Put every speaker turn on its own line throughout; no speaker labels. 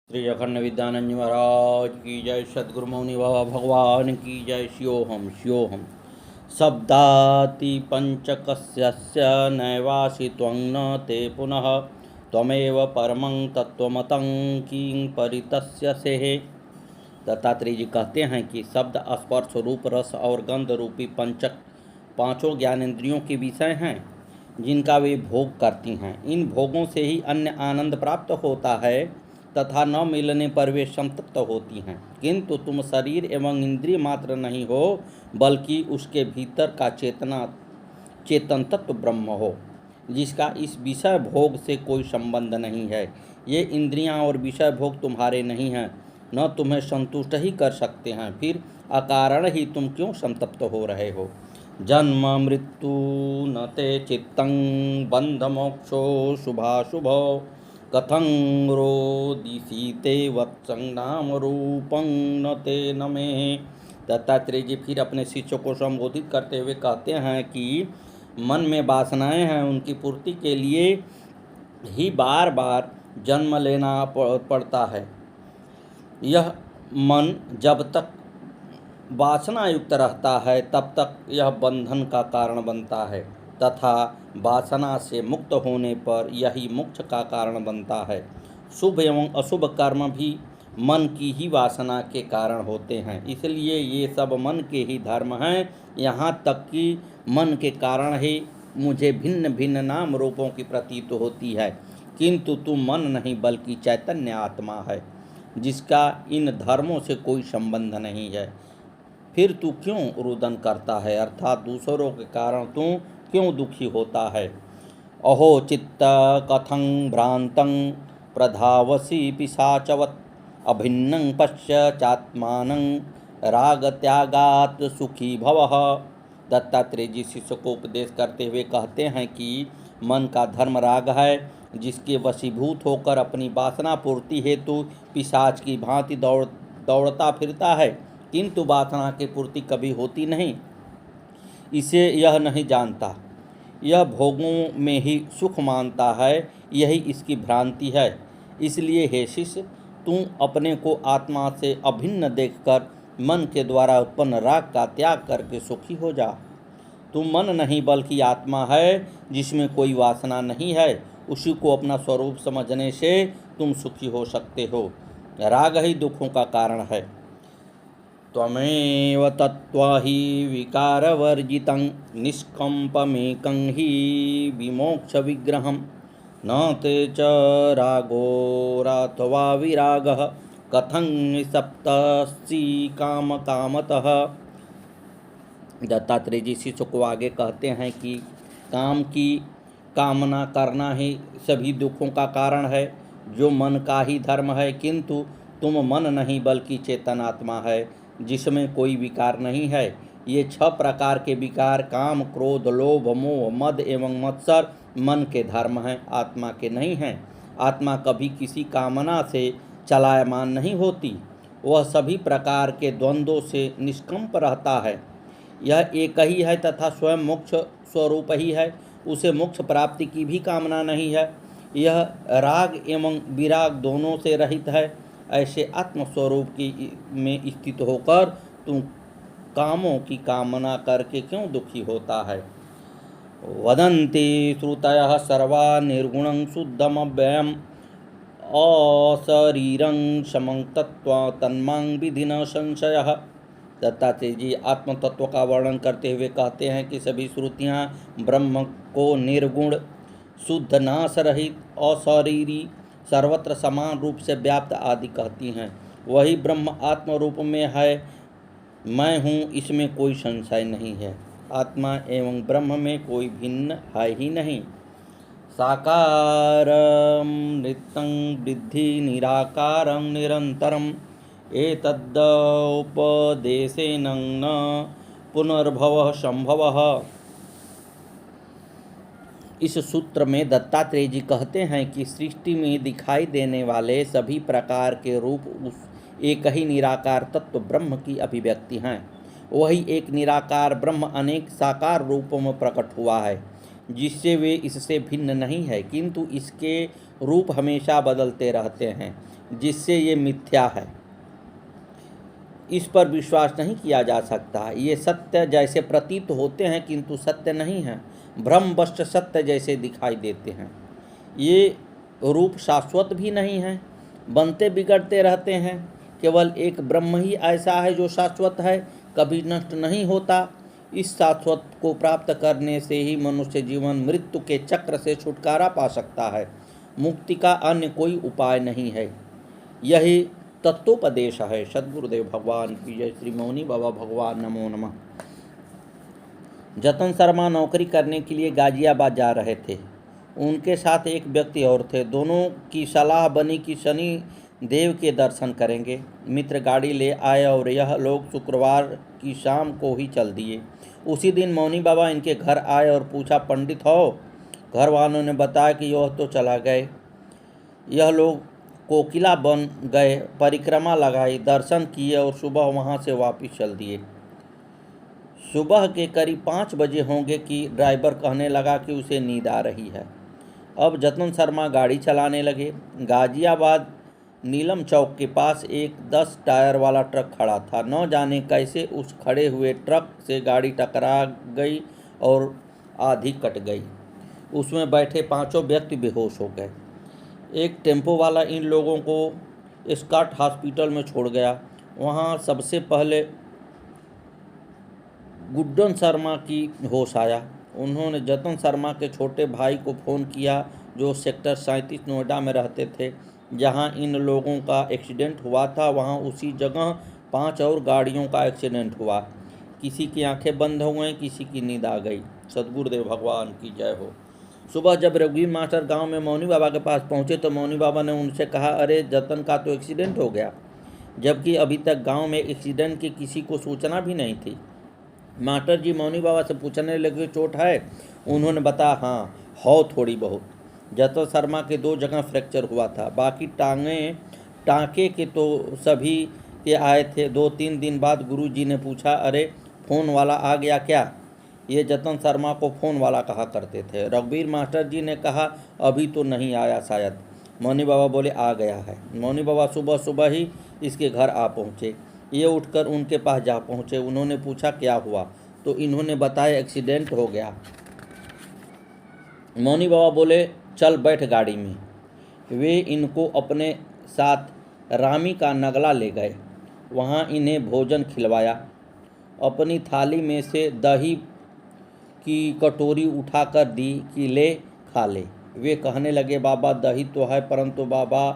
श्री अखंड विद्यानंद जी महाराज की जय। सद्गुरु मौनि बाबा भगवान की जय। शिवोहम शिवोहम। शब्दाति पंचकस्य नैवासि त्वं न ते पुनः त्वमेव परमं तत्त्वमतं किं परितस्यसे। दत्तात्रेय जी कहते हैं कि शब्द, स्पर्श, रूप, रस और गंध रूपी पंचक पांचों ज्ञानेंद्रियों के विषय हैं जिनका वे भोग करती हैं। इन भोगों से ही अन्य आनंद प्राप्त होता है तथा न मिलने पर वे संतप्त होती हैं। किंतु तुम शरीर एवं इंद्रिय मात्र नहीं हो, बल्कि उसके भीतर का चेतन तत्व ब्रह्म हो, जिसका इस विषय भोग से कोई संबंध नहीं है। ये इंद्रियां और विषय भोग तुम्हारे नहीं हैं, न तुम्हें संतुष्ट ही कर सकते हैं। फिर अकारण ही तुम क्यों संतप्त हो रहे हो। जन्म मृत्यु न ते चित्तं बंध मोक्षो शुभाशुभो कथं रोदिसीते वत्संज्ञाम रूपं न ते न मे। दत्तात्रेय जी फिर अपने शिष्यों को संबोधित करते हुए कहते हैं कि मन में वासनाएं हैं, उनकी पूर्ति के लिए ही बार बार जन्म लेना पड़ता है। यह मन जब तक वासना युक्त रहता है तब तक यह बंधन का कारण बनता है, तथा वासना से मुक्त होने पर यही मोक्ष का कारण बनता है। शुभ एवं अशुभ कर्म भी मन की ही वासना के कारण होते हैं, इसलिए ये सब मन के ही धर्म हैं। यहाँ तक कि मन के कारण ही मुझे भिन्न भिन्न नाम रूपों की प्रतीत होती है, किंतु तू मन नहीं बल्कि चैतन्य आत्मा है, जिसका इन धर्मों से कोई संबंध नहीं है। फिर तू क्यों रुदन करता है, अर्थात दूसरों के कारण तू क्यों दुखी होता है। अहो चित्त कथं भ्रांतं प्रधावसी पिशाचवत् अभिन्नं पश्चात्मानं राग त्यागात् सुखी भवः। दत्तात्रेय जी शिष्य को उपदेश करते हुए कहते हैं कि मन का धर्म राग है, जिसके वशीभूत होकर अपनी वासना पूर्ति हेतु पिशाच की भांति दौड़ता फिरता है, किंतु वासना की पूर्ति कभी होती नहीं। इसे यह नहीं जानता, यह भोगों में ही सुख मानता है, यही इसकी भ्रांति है। इसलिए हे शिष्य, तू अपने को आत्मा से अभिन्न देखकर मन के द्वारा उत्पन्न राग का त्याग करके सुखी हो जा। तू मन नहीं बल्कि आत्मा है, जिसमें कोई वासना नहीं है। उसी को अपना स्वरूप समझने से तुम सुखी हो सकते हो। राग ही दुखों का कारण है। त्वमेव तत्त्वा हि विकारवर्जितं निष्कम्पमेकं हि विमोक्षविग्रहं न ते च रागोराथवा विरागः कथं निसप्तसि कामकामतः। दत्तात्रेय जी शिष्य को आगे कहते हैं कि काम की कामना करना ही सभी दुखों का कारण है, जो मन का ही धर्म है। किंतु तुम मन नहीं बल्कि चेतन आत्मा है, जिसमें कोई विकार नहीं है। ये 6 प्रकार के विकार काम, क्रोध, लोभ, मोह, मद एवं मत्सर मन के धर्म हैं, आत्मा के नहीं हैं। आत्मा कभी किसी कामना से चलायमान नहीं होती, वह सभी प्रकार के द्वंद्वों से निष्कंप रहता है। यह एक ही है तथा स्वयं मोक्ष स्वरूप ही है, उसे मोक्ष प्राप्ति की भी कामना नहीं है। यह राग एवं विराग दोनों से रहित है। ऐसे आत्मस्वरूप की में स्थित होकर तुम कामों की कामना करके क्यों दुखी होता है। वदन्ति श्रुतयः सर्वा निर्गुणं शुद्धमव्ययम् अशरीरं समं तत्त्वा तन्मां विधि न संशयः। दत्तात्रेय जी आत्म तत्व का वर्णन करते हुए कहते हैं कि सभी श्रुतियाँ ब्रह्म को निर्गुण, शुद्ध, नाश रहित, अशरीरी, सर्वत्र समान रूप से व्याप्त आदि कहती हैं। वही ब्रह्म आत्म रूप में है, मैं हूँ, इसमें कोई संशय नहीं है। आत्मा एवं ब्रह्म में कोई भिन्न है ही नहीं। साकारं नित्यं वृद्धि निराकारं निरंतरम् एतद्योपदेशेन न पुनर्भवः संभवः। इस सूत्र में दत्तात्रेय जी कहते हैं कि सृष्टि में दिखाई देने वाले सभी प्रकार के रूप उस एक ही निराकार तत्व ब्रह्म की अभिव्यक्ति हैं। वही एक निराकार ब्रह्म अनेक साकार रूपों में प्रकट हुआ है, जिससे वे इससे भिन्न नहीं है, किंतु इसके रूप हमेशा बदलते रहते हैं। जिससे ये मिथ्या है, इस पर विश्वास नहीं किया जा सकता। ये सत्य जैसे प्रतीत होते हैं किंतु सत्य नहीं है, भ्रमवश सत्य जैसे दिखाई देते हैं। ये रूप शाश्वत भी नहीं है, बनते बिगड़ते रहते हैं। केवल एक ब्रह्म ही ऐसा है जो शाश्वत है, कभी नष्ट नहीं होता। इस शाश्वत को प्राप्त करने से ही मनुष्य जीवन मृत्यु के चक्र से छुटकारा पा सकता है। मुक्ति का अन्य कोई उपाय नहीं है। यही तत्वोपदेश है। सद्गुरुदेव भगवान की जय। श्री मौनी बाबा भगवान नमो नमः। जतन शर्मा नौकरी करने के लिए गाजियाबाद जा रहे थे। उनके साथ एक व्यक्ति और थे। दोनों की सलाह बनी कि शनि देव के दर्शन करेंगे। मित्र गाड़ी ले आए और यह लोग शुक्रवार की शाम को ही चल दिए। उसी दिन मौनी बाबा इनके घर आए और पूछा, पंडित हो? घर वालों ने बताया कि यह तो चला गए। यह लोग कोकिला बन गए, परिक्रमा लगाई, दर्शन किए और सुबह वहाँ से वापस चल दिए। सुबह के करीब 5 बजे होंगे कि ड्राइवर कहने लगा कि उसे नींद आ रही है। अब जतन शर्मा गाड़ी चलाने लगे। गाजियाबाद नीलम चौक के पास एक 10 टायर वाला ट्रक खड़ा था। न जाने कैसे उस खड़े हुए ट्रक से गाड़ी टकरा गई और आधी कट गई। उसमें बैठे 5 व्यक्ति बेहोश हो गए। एक टेम्पो वाला इन लोगों को स्कॉट हॉस्पिटल में छोड़ गया। वहाँ सबसे पहले गुड्डन शर्मा की होश आया। उन्होंने जतन शर्मा के छोटे भाई को फ़ोन किया जो सेक्टर 37 नोएडा में रहते थे, जहां इन लोगों का एक्सीडेंट हुआ था। वहां उसी जगह 5 और गाड़ियों का एक्सीडेंट हुआ। किसी की आंखें बंद हो गईं, किसी की नींद आ गई। सद्गुरुदेव भगवान की जय हो। सुबह जब रघुवीर मास्टर गांव में मौनी बाबा के पास पहुंचे तो मौनी बाबा ने उनसे कहा, अरे जतन का तो एक्सीडेंट हो गया, जबकि अभी तक गांव में एक्सीडेंट की किसी को सूचना भी नहीं थी। मास्टर जी मौनी बाबा से पूछने लगे, चोट है? उन्होंने बताया, हाँ हो थोड़ी बहुत। जतन शर्मा के 2 जगह फ्रैक्चर हुआ था, बाकी टाँके के तो सभी के आए थे। 2-3 दिन बाद गुरुजी ने पूछा, अरे फ़ोन वाला आ गया क्या? ये जतन शर्मा को फ़ोन वाला कहा करते थे। रघुवीर मास्टर जी ने कहा, अभी तो नहीं आया शायद। मौनी बाबा बोले, आ गया है। मौनी बाबा सुबह सुबह ही इसके घर आ पहुँचे। ये उठकर उनके पास जा पहुँचे। उन्होंने पूछा, क्या हुआ? तो इन्होंने बताया, एक्सीडेंट हो गया। मौनी बाबा बोले, चल बैठ गाड़ी में। वे इनको अपने साथ रामी का नगला ले गए। वहाँ इन्हें भोजन खिलवाया। अपनी थाली में से दही की कटोरी उठाकर दी कि ले खा ले। वे कहने लगे, बाबा दही तो है, परंतु बाबा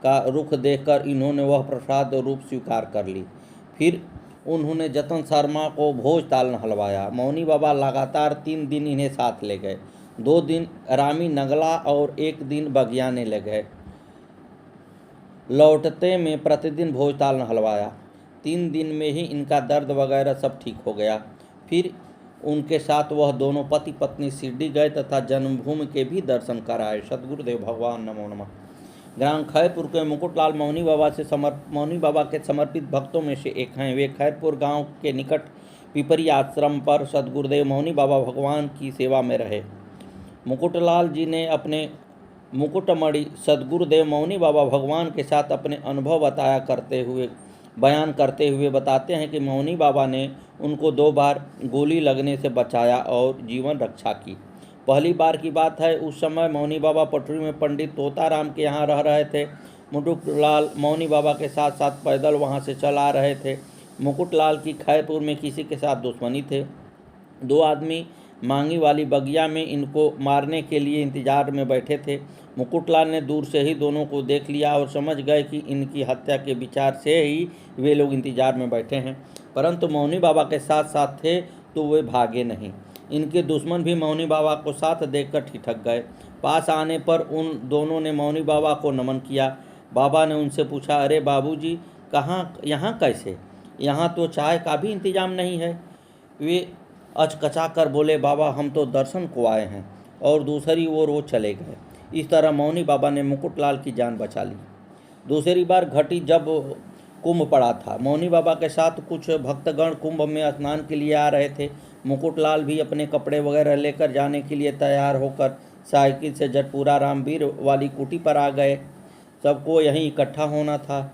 का रुख देखकर इन्होंने वह प्रसाद रूप स्वीकार कर ली। फिर उन्होंने जतन शर्मा को भोज ताल नहलवाया। मौनी बाबा लगातार 3 दिन इन्हें साथ ले गए। 2 दिन रामी नगला और 1 दिन बगियाने ले गए। लौटते में प्रतिदिन भोज ताल नहलवाया। 3 दिन में ही इनका दर्द वगैरह सब ठीक हो गया। फिर उनके साथ वह दोनों पति पत्नी शिरडी गए तथा जन्मभूमि के भी दर्शन कराए। सद्गुरुदेव भगवान नमो नमः। ग्राम खैरपुर के मुकुटलाल मौनी बाबा के समर्पित भक्तों में से एक हैं। वे खैरपुर गांव के निकट पिपरी आश्रम पर सद्गुरुदेव मौनी बाबा भगवान की सेवा में रहे। मुकुटलाल जी ने अपने मुकुटमणि सद्गुरुदेव मौनी बाबा भगवान के साथ अपने अनुभव बयान करते हुए बताते हैं कि मौनी बाबा ने उनको 2 बार गोली लगने से बचाया और जीवन रक्षा की। पहली बार की बात है, उस समय मौनी बाबा पटरी में पंडित तोताराम के यहाँ रह रहे थे। मुकुटलाल मौनी बाबा के साथ साथ पैदल वहाँ से चल आ रहे थे। मुकुटलाल की खैरपुर में किसी के साथ दुश्मनी थे। 2 आदमी मांगी वाली बगिया में इनको मारने के लिए इंतजार में बैठे थे। मुकुटलाल ने दूर से ही दोनों को देख लिया और समझ गए कि इनकी हत्या के विचार से ही वे लोग इंतजार में बैठे हैं, परंतु मौनी बाबा के साथ साथ थे तो वे भागे नहीं। इनके दुश्मन भी मौनी बाबा को साथ देखकर ठिठक गए। पास आने पर उन दोनों ने मौनी बाबा को नमन किया। बाबा ने उनसे पूछा, अरे बाबूजी यहाँ कैसे? यहाँ तो चाय का भी इंतजाम नहीं है। वे अचकचा कर बोले, बाबा हम तो दर्शन को आए हैं, और दूसरी ओर वो चले गए। इस तरह मौनी बाबा ने मुकुटलाल की जान बचा ली। दूसरी बार घटी जब कुंभ पड़ा था। मौनी बाबा के साथ कुछ भक्तगण कुंभ में स्नान के लिए आ रहे थे। मुकुटलाल भी अपने कपड़े वगैरह लेकर जाने के लिए तैयार होकर साइकिल से जटपुरा रामवीर वाली कुटी पर आ गए। सबको यहीं इकट्ठा होना था।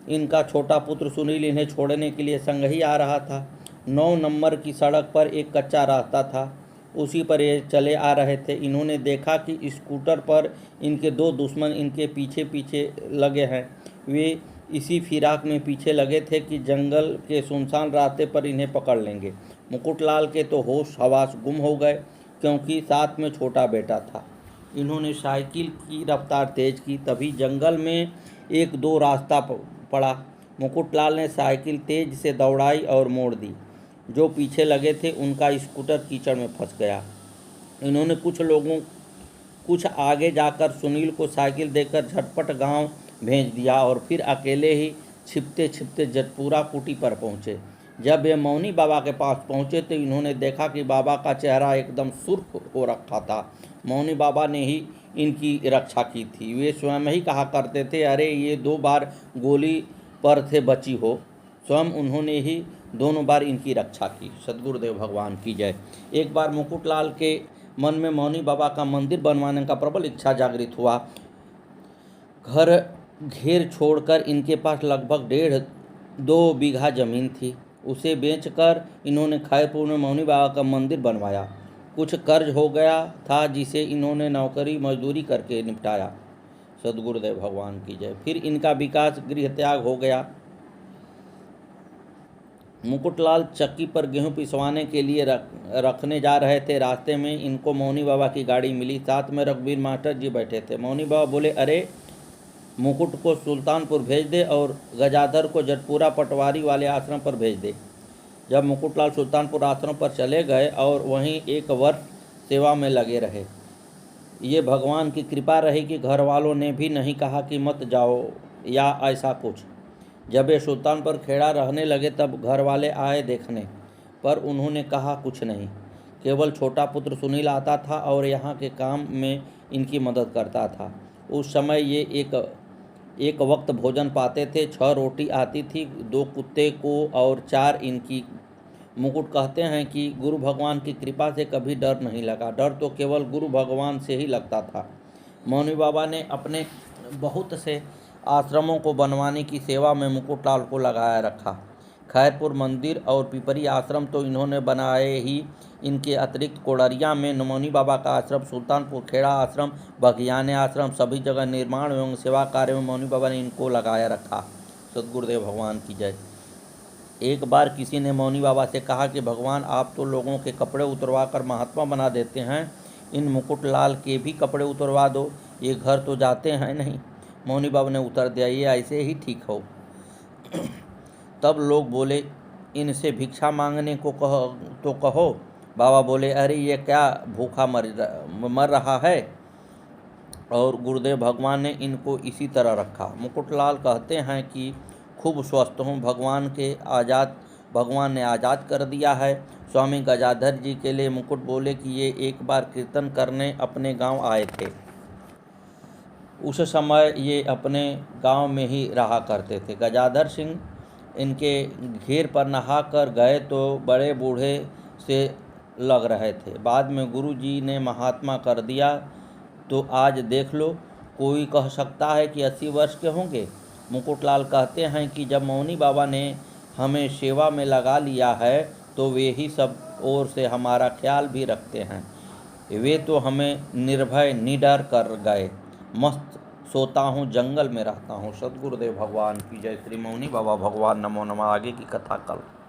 इनका छोटा पुत्र सुनील इन्हें छोड़ने के लिए संग ही आ रहा था। 9 नंबर की सड़क पर एक कच्चा रास्ता था, उसी पर ये चले आ रहे थे। इन्होंने देखा कि स्कूटर पर इनके 2 दुश्मन इनके पीछे पीछे लगे हैं। वे इसी फिराक में पीछे लगे थे कि जंगल के सुनसान रास्ते पर इन्हें पकड़ लेंगे। मुकुटलाल के तो होश हवास गुम हो गए, क्योंकि साथ में छोटा बेटा था। इन्होंने साइकिल की रफ्तार तेज की, तभी जंगल में एक दो रास्ता पड़ा। मुकुटलाल ने साइकिल तेज से दौड़ाई और मोड़ दी। जो पीछे लगे थे उनका स्कूटर कीचड़ में फंस गया। इन्होंने कुछ आगे जाकर सुनील को साइकिल देकर झटपट गांव भेज दिया और फिर अकेले ही छिपते छिपते जटपुरा कुटी पर पहुँचे। जब वे मौनी बाबा के पास पहुँचे तो इन्होंने देखा कि बाबा का चेहरा एकदम सुर्ख हो रखा था। मौनी बाबा ने ही इनकी रक्षा की थी। वे स्वयं ही कहा करते थे, अरे ये 2 बार गोली पर से बची हो। स्वयं उन्होंने ही दोनों बार इनकी रक्षा की। सद्गुरुदेव भगवान की जय। एक बार मुकुटलाल के मन में मौनी बाबा का मंदिर बनवाने का प्रबल इच्छा जागृत हुआ। घर घेर छोड़कर इनके पास लगभग 1.5-2 बीघा जमीन थी। उसे बेचकर इन्होंने खैरपुर में मौनी बाबा का मंदिर बनवाया। कुछ कर्ज हो गया था जिसे इन्होंने नौकरी मजदूरी करके निपटाया। सद्गुरुदेव भगवान की जय। फिर इनका विकास गृह त्याग हो गया। मुकुटलाल चक्की पर गेहूं पिसवाने के लिए रखने जा रहे थे। रास्ते में इनको मौनी बाबा की गाड़ी मिली। साथ में रघुवीर मास्टर जी बैठे थे। मौनी बाबा बोले, अरे मुकुट को सुल्तानपुर भेज दे और गजाधर को जटपुरा पटवारी वाले आश्रम पर भेज दे। जब मुकुटलाल सुल्तानपुर आश्रम पर चले गए और वहीं 1 वर्ष सेवा में लगे रहे। ये भगवान की कृपा रही कि घर वालों ने भी नहीं कहा कि मत जाओ या ऐसा कुछ। जब ये सुल्तानपुर खेड़ा रहने लगे तब घर वाले आए देखने, पर उन्होंने कहा कुछ नहीं। केवल छोटा पुत्र सुनील आता था और यहाँ के काम में इनकी मदद करता था। उस समय ये एक वक्त भोजन पाते थे। 6 रोटी आती थी, 2 कुत्ते को और 4 इनकी। मुकुट कहते हैं कि गुरु भगवान की कृपा से कभी डर नहीं लगा। डर तो केवल गुरु भगवान से ही लगता था। मौनी बाबा ने अपने बहुत से आश्रमों को बनवाने की सेवा में मुकुटलाल को लगाया रखा। खैरपुर मंदिर और पिपरी आश्रम तो इन्होंने बनाए ही। इनके अतिरिक्त कोडरिया में मौनी बाबा का आश्रम, सुल्तानपुर खेड़ा आश्रम, बघियाने आश्रम, सभी जगह निर्माण एवं सेवा कार्य में मौनी बाबा ने इनको लगाया रखा। सद्गुरुदेव भगवान की जय। एक बार किसी ने मौनी बाबा से कहा कि भगवान, आप तो लोगों के कपड़े उतरवा कर महात्मा बना देते हैं, इन मुकुटलाल के भी कपड़े उतरवा दो, ये घर तो जाते हैं नहीं। मौनी बाबा ने उत्तर दिया, ये ऐसे ही ठीक हो। तब लोग बोले, इनसे भिक्षा मांगने को कहो। बाबा बोले, अरे ये क्या भूखा मर रहा है। और गुरुदेव भगवान ने इनको इसी तरह रखा। मुकुटलाल कहते हैं कि खूब स्वस्थ हूँ। भगवान ने आज़ाद कर दिया है। स्वामी गजाधर जी के लिए मुकुट बोले कि ये एक बार कीर्तन करने अपने गांव आए थे। उस समय ये अपने गांव में ही रहा करते थे। गजाधर सिंह इनके घेर पर नहा कर गए तो बड़े बूढ़े से लग रहे थे। बाद में गुरु जी ने महात्मा कर दिया। तो आज देख लो, कोई कह सकता है कि 80 वर्ष के होंगे। मुकुटलाल कहते हैं कि जब मौनी बाबा ने हमें सेवा में लगा लिया है तो वे ही सब ओर से हमारा ख्याल भी रखते हैं। वे तो हमें निर्भय निडर कर गए। मस्त सोता हूँ, जंगल में रहता हूँ। सद्गुरुदेव भगवान की जय। श्री मौनी बाबा भगवान नमो नमः। आगे की कथा कल।